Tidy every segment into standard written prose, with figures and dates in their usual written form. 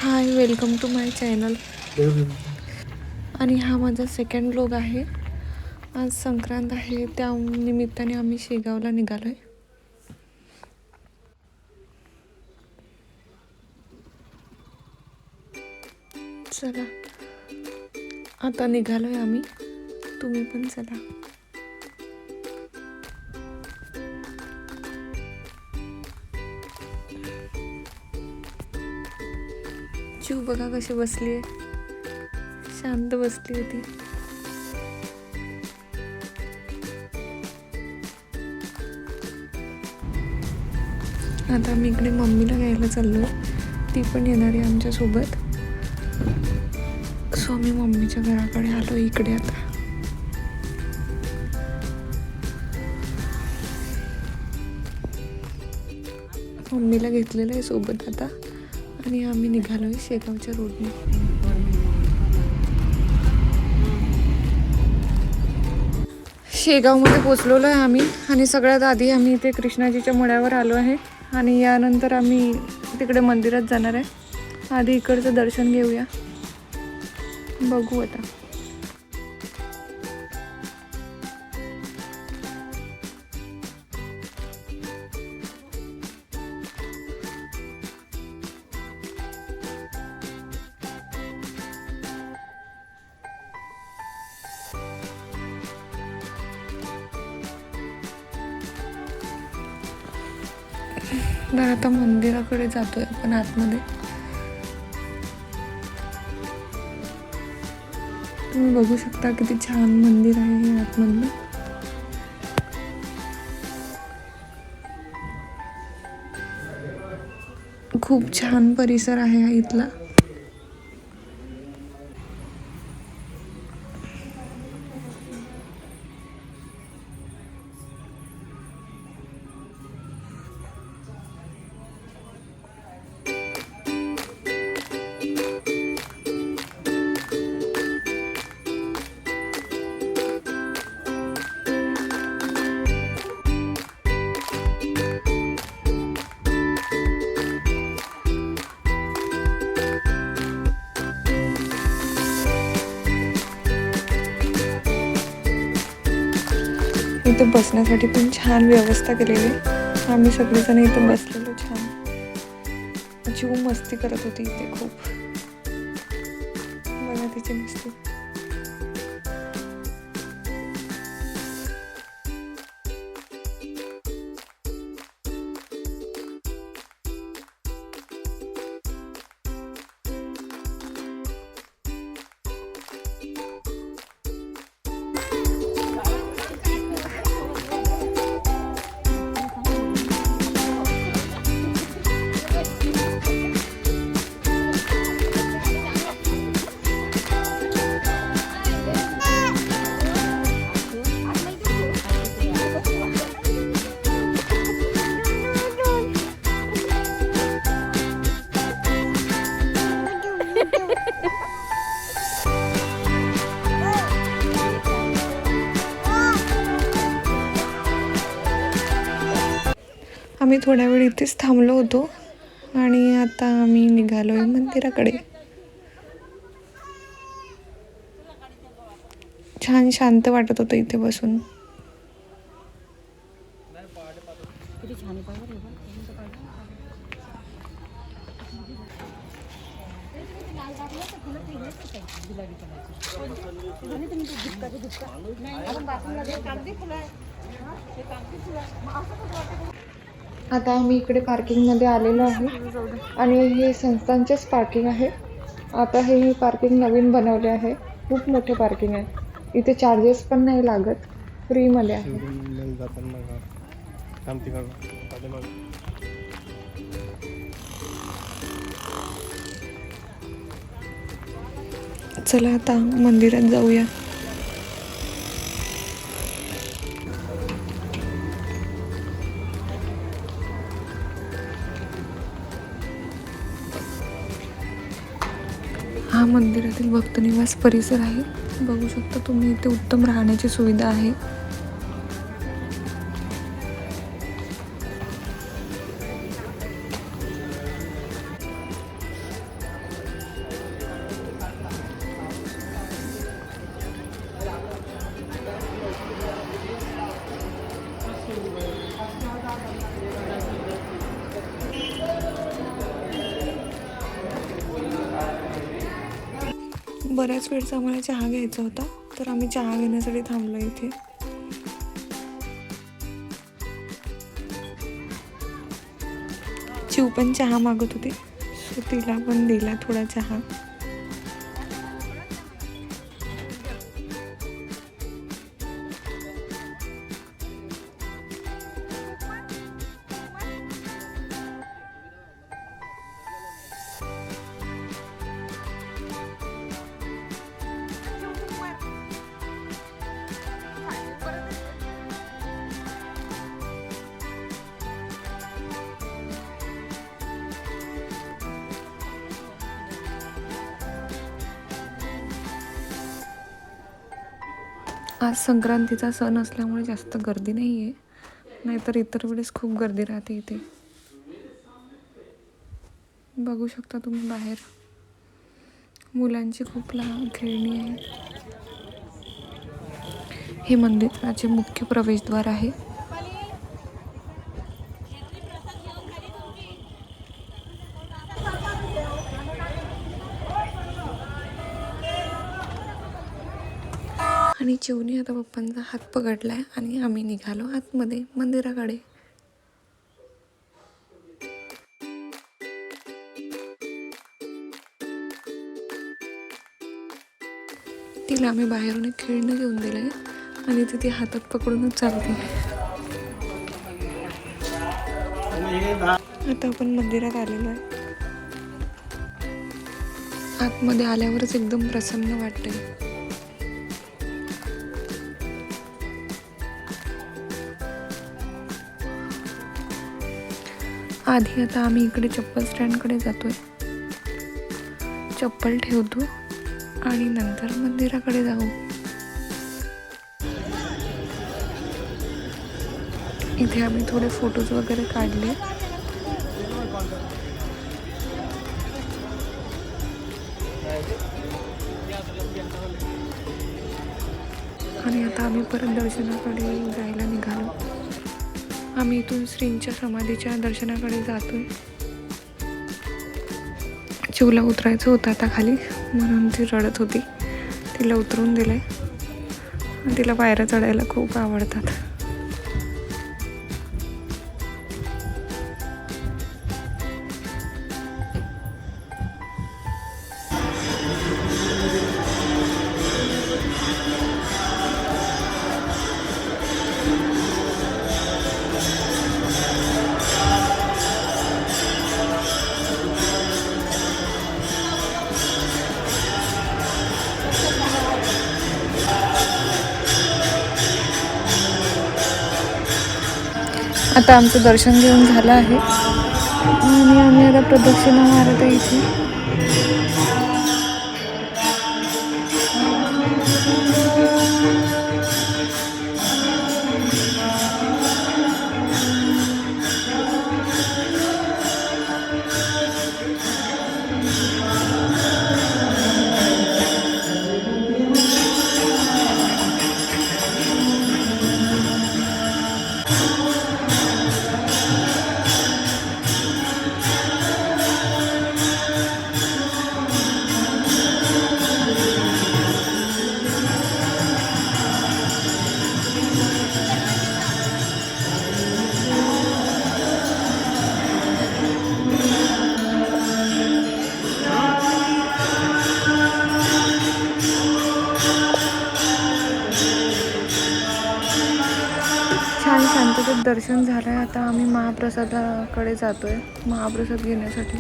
High, welcome to my channel. आणि हा माझा सेकंड व्लॉग आहे. आज संक्रांत आहे, त्या निमित्ताने आम्ही शेगावला निघालो आहे. चला आता निघालो आहे आम्ही, तुम्ही पण चला. चिव बघा कशी बसली आहे, शांत बसली होती. आता आम्ही इकडे मम्मीला घ्यायला चाललो, ती पण येणार आहे आमच्यासोबत. सो आम्ही मम्मीच्या घराकडे आलो इकडे. आता मम्मीला घेतलेलं आहे सोबत आता, आणि आम्ही निघालो आहे शेगावच्या रोडने. शेगावमध्ये पोचलेलो आहे आम्ही, आणि सगळ्यात आधी आम्ही इथे कृष्णाजीच्या मळ्यावर आलो आहे, आणि यानंतर आम्ही तिकडे मंदिरात जाणार आहे. आधी इकडचं दर्शन घेऊया, बघू आता. तर आता मंदिराकडे जातोय आपण आतमध्ये. तुम्ही बघू शकता किती छान मंदिर आहे हे आतमधलं. खूप छान परिसर आहे हा इथला. इथे बसण्यासाठी पण छान व्यवस्था केलेली आहे. आम्ही सगळेजण इथे बसलेलो छान. जीव मस्ती करत होती इथे खूप. बघा तिची मस्ती. आम्ही थोड्या वेळ इथेच थांबलो होतो, आणि आता आम्ही निघालोय मंदिराकडे. छान शांत वाटत होतं इथे बसून. आता आम्ही इकडे पार्किंगमध्ये आलेलो आहे, आणि हे संस्थांचेच पार्किंग आहे. आता हे पार्किंग नवीन बनवले आहे, खूप मोठे पार्किंग आहे. इथे चार्जेस पण नाही लागत, फ्रीमध्ये आहे. चला आता मंदिरात जाऊया. हा मंदिरातील भक्तनिवास परिसर आहे. बघू शकता तुम्ही, इथे उत्तम राहण्याची सुविधा आहे. बऱ्याच वेळचा आम्हाला चहा घ्यायचा होता, तर आम्ही चहा घेण्यासाठी थांबलो इथे. चिव पण चहा मागत होती, सो तिला पण दिला थोडा चहा. आज संक्रांतीचा सण असल्यामुळे जास्त गर्दी नाही आहे, नाहीतर इतर वेळेस खूप गर्दी राहते इथे. बघू शकता तुम्ही बाहेर मुलांची खूप लहान खेळणी आहे. हे मंदिराचे मुख्य प्रवेशद्वार आहे. आणि चिवने आता पप्पांचा हात पकडलाय आणि आम्ही निघालो आतमध्ये मंदिराकडे. तिला आम्ही बाहेरून एक खेळणं घेऊन दिलंय आणि ती हातात पकडूनच चालते. आता आपण मंदिरात आलेलो आहे. आतमध्ये आल्यावरच एकदम प्रसन्न वाटतंय. आधी आता आम्ही इकडे चप्पल स्टँडकडे जातोय, चप्पल ठेवतो आणि नंतर मंदिराकडे जाऊ. इथे आम्ही थोडे फोटोज वगैरे काढले. आणि आता आम्ही परत दर्शनाकडे जायला निघालो. आम्ही इथून श्रींच्या समाधीच्या दर्शनाकडे जातोय. चिवला उतरायचं होतं आता खाली, म्हणून ती रडत होती. तिला उतरून दिलंय. तिला पायऱ्या चढायला खूप आवडतात. आता आमचं दर्शन घेऊन झालं आहे आणि आम्ही आता प्रदक्षिणा मारत आहे इथे. छान शांततेत दर्शन झालंय. आता आम्ही महाप्रसादाकडे जातोय महाप्रसाद घेण्यासाठी.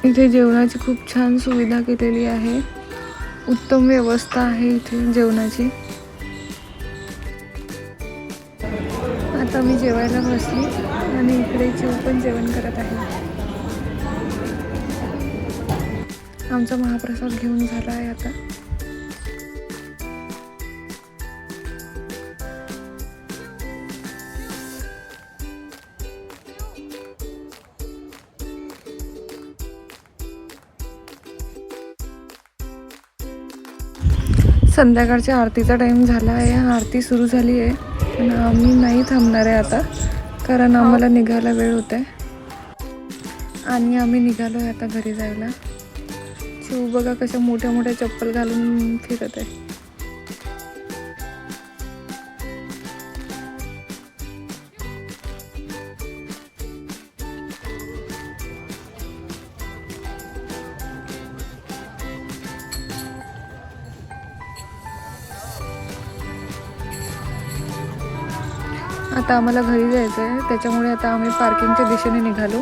इथे जेवणाची खूप छान सुविधा केलेली आहे. उत्तम व्यवस्था आहे इथे जेवणाची. आता मी जेवायला बसली आणि इकडे चिव पण जेवण करत आहे. आमचा महाप्रसाद घेऊन झाला आहे आता. संध्याकाळच्या आरतीचा टाईम झाला आहे. आरती सुरू झाली आहे पण आम्ही नाही थांबणार आहे आता, कारण आम्हाला निघायला वेळ होत आहे. आणि आम्ही निघालो आहे आता घरी जायला. शिव बघा कशा मोठ्या मोठ्या चप्पल घालून फिरत आहे. आता आम्हाला घरी जायचं आहे, त्याच्यामुळे आता आम्ही पार्किंगच्या दिशेने निघालो.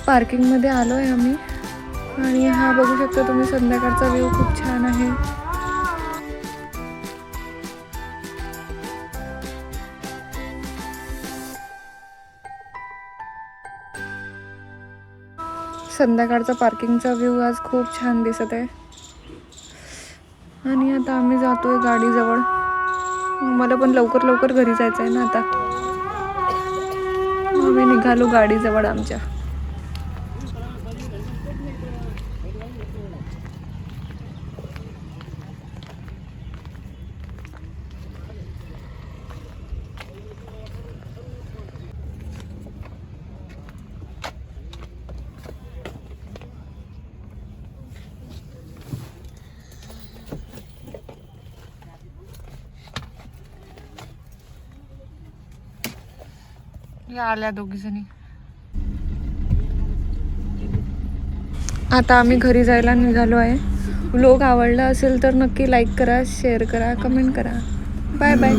पार्किंगमध्ये आलो आहे आम्ही. आणि हा बघू शकता तुम्ही संध्याकाळचा व्ह्यू खूप छान आहे. संध्याकाळचा पार्किंगचा व्ह्यू आज खूप छान दिसत आहे. आणि आता आम्ही जातोय गाडीजवळ. मला पण लवकर लवकर घरी जायचं आहे ना आता. आम्ही निघालो गाडीजवळ आमच्या. या आल्या दोघी जणी. आता आम्ही घरी जायला निघालो आहे. व्लॉग आवडला असेल तर नक्की लाईक करा, शेअर करा, कमेंट करा. Bye bye.